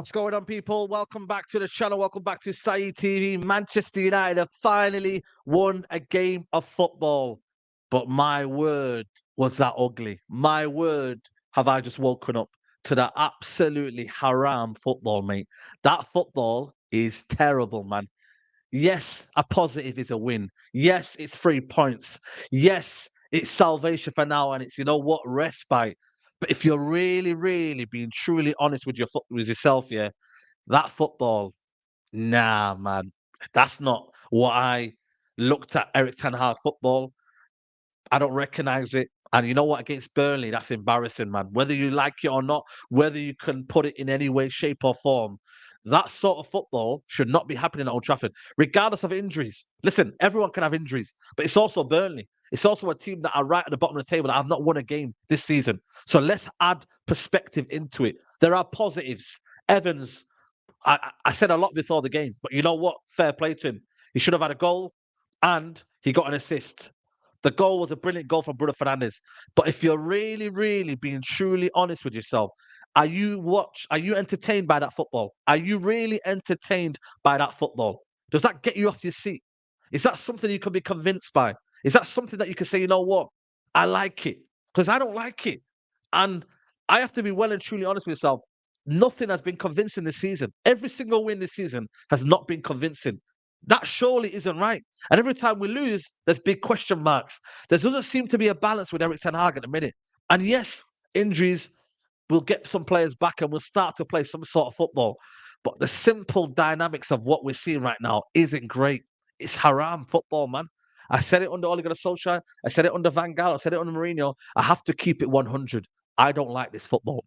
What's going on, people? Welcome back to the channel. Welcome back to Saeed TV. Manchester United have finally won a game of football. But my word, was that ugly. My word, have I just woken up to that absolutely haram football, mate. That football is terrible, man. Yes, a positive is a win. Yes, it's 3 points. Yes, it's salvation for now, and it's, you know what, respite. But if you're really, really being truly honest with with yourself, yeah, that football, nah, man, that's not what I looked at. Eric Ten Hag football, I don't recognize it. And you know what? Against Burnley, that's embarrassing, man. Whether you like it or not, whether you can put it in any way, shape, or form, that sort of football should not be happening at Old Trafford, regardless of injuries. Listen, everyone can have injuries, but it's also Burnley. It's also a team that are right at the bottom of the table that have not won a game this season. So let's add perspective into it. There are positives. Evans, I said a lot before the game, but you know what? Fair play to him. He should have had a goal and he got an assist. The goal was a brilliant goal from Bruno Fernandes. But if you're really, really being truly honest with yourself, are you entertained by that football? Are you really entertained by that football? Does that get you off your seat? Is that something you can be convinced by? Is that something that you can say, you know what? I like it. Because I don't like it. And I have to be well and truly honest with yourself. Nothing has been convincing this season. Every single win this season has not been convincing. That surely isn't right. And every time we lose, there's big question marks. There doesn't seem to be a balance with Eric Ten Hag at the minute. And yes, injuries will get some players back and we'll start to play some sort of football. But the simple dynamics of what we're seeing right now isn't great. It's haram football, man. I said it under Ole Gunnar Solskjaer. I said it under Van Gaal. I said it under Mourinho. I have to keep it 100. I don't like this football.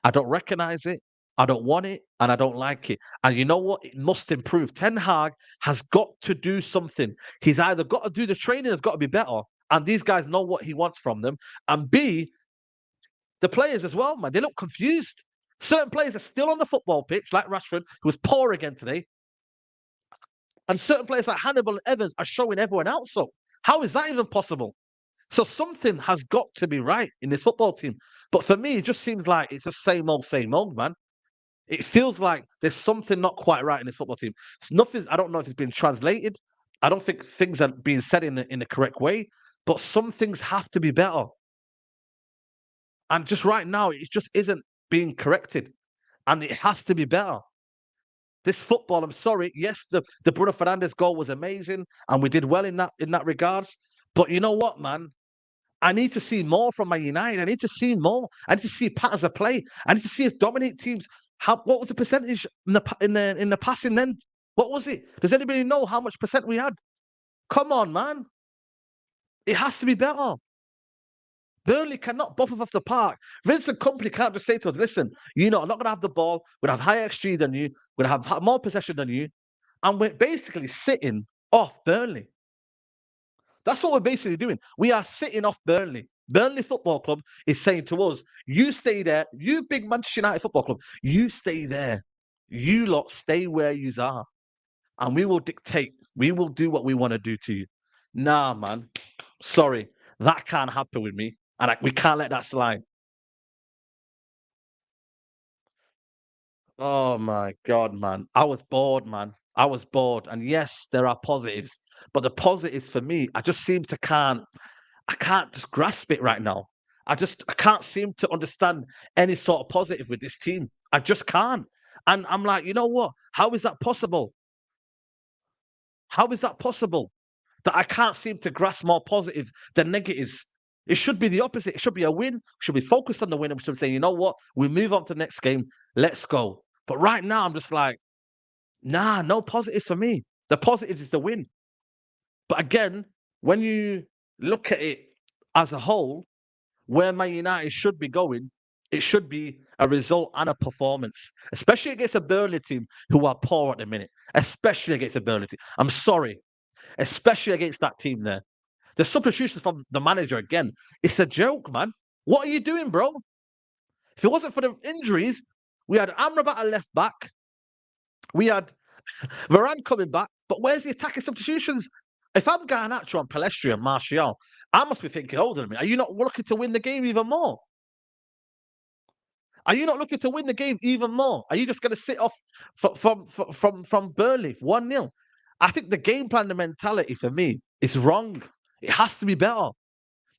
I don't recognize it. I don't want it, and I don't like it. And you know what? It must improve. Ten Hag has got to do something. He's either got to do the training, has got to be better, and these guys know what he wants from them. And B, the players as well, man. They look confused. Certain players are still on the football pitch, like Rashford, who was poor again today. And certain players like Hannibal and Evans are showing everyone else up. How is that even possible? So something has got to be right in this football team. But for me, it just seems like it's the same old, man. It feels like there's something not quite right in this football team. It's nothing. I don't know if it's been translated. I don't think things are being said in the correct way. But some things have to be better. And just right now, it just isn't being corrected, and it has to be better. This football, I'm sorry. Yes, the Bruno Fernandes goal was amazing, and we did well in that regards. But you know what, man? I need to see more from my United. I need to see more. I need to see patterns of play. I need to see us dominate teams. What was the percentage in the passing then? What was it? Does anybody know how much percent we had? Come on, man. It has to be better. Burnley cannot buff us off the park. Vincent Company can't just say to us, listen, I'm not going to have the ball. We're going to have higher XG than you. We're going to have more possession than you. And we're basically sitting off Burnley. That's what we're basically doing. We are sitting off Burnley. Burnley Football Club is saying to us, you stay there. You big Manchester United Football Club, you stay there. You lot stay where you are. And we will dictate. We will do what we want to do to you. Nah, man. Sorry. That can't happen with me. And we can't let that slide. Oh my God, man. I was bored, man. I was bored. And yes, there are positives. But the positives for me, I just seem to I can't just grasp it right now. I can't seem to understand any sort of positive with this team. I just can't. And I'm like, you know what? How is that possible? How is that possible? That I can't seem to grasp more positives than negatives. It should be the opposite. It should be a win. We should be focused on the win. And we should say, you know what? We move on to the next game. Let's go. But right now, I'm just like, nah, no positives for me. The positives is the win. But again, when you look at it as a whole, where Man United should be going, it should be a result and a performance, especially against a Burnley team who are poor at the minute, especially against a Burnley team. I'm sorry, especially against that team there. The substitutions from the manager, again, it's a joke, man. What are you doing, bro? If it wasn't for the injuries, we had Amrabat at left back. We had Varane coming back. But where's the attacking substitutions? If I'm Garnacho and Palestri and Martial, I must be thinking, hold on a minute, are you not looking to win the game even more? Are you not looking to win the game even more? Are you just going to sit off from Burnley 1-0? I think the game plan, the mentality for me is wrong. It has to be better.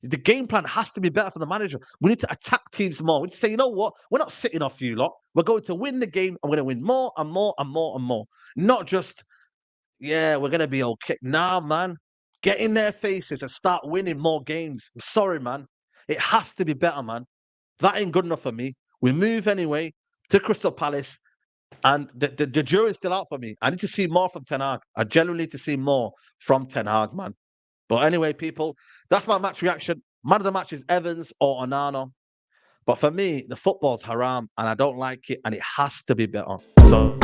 The game plan has to be better for the manager. We need to attack teams more. We need to say, you know what? We're not sitting off you lot. We're going to win the game. I'm going to win more and more and more and more. Not just, yeah, we're going to be okay. Nah, man. Get in their faces and start winning more games. I'm sorry, man. It has to be better, man. That ain't good enough for me. We move anyway to Crystal Palace, and the jury's still out for me. I need to see more from Ten Hag. I genuinely need to see more from Ten Hag, man. But anyway, people, that's my match reaction. Man of the match is Evans or Onana. But for me, the football's haram, and I don't like it, and it has to be better. So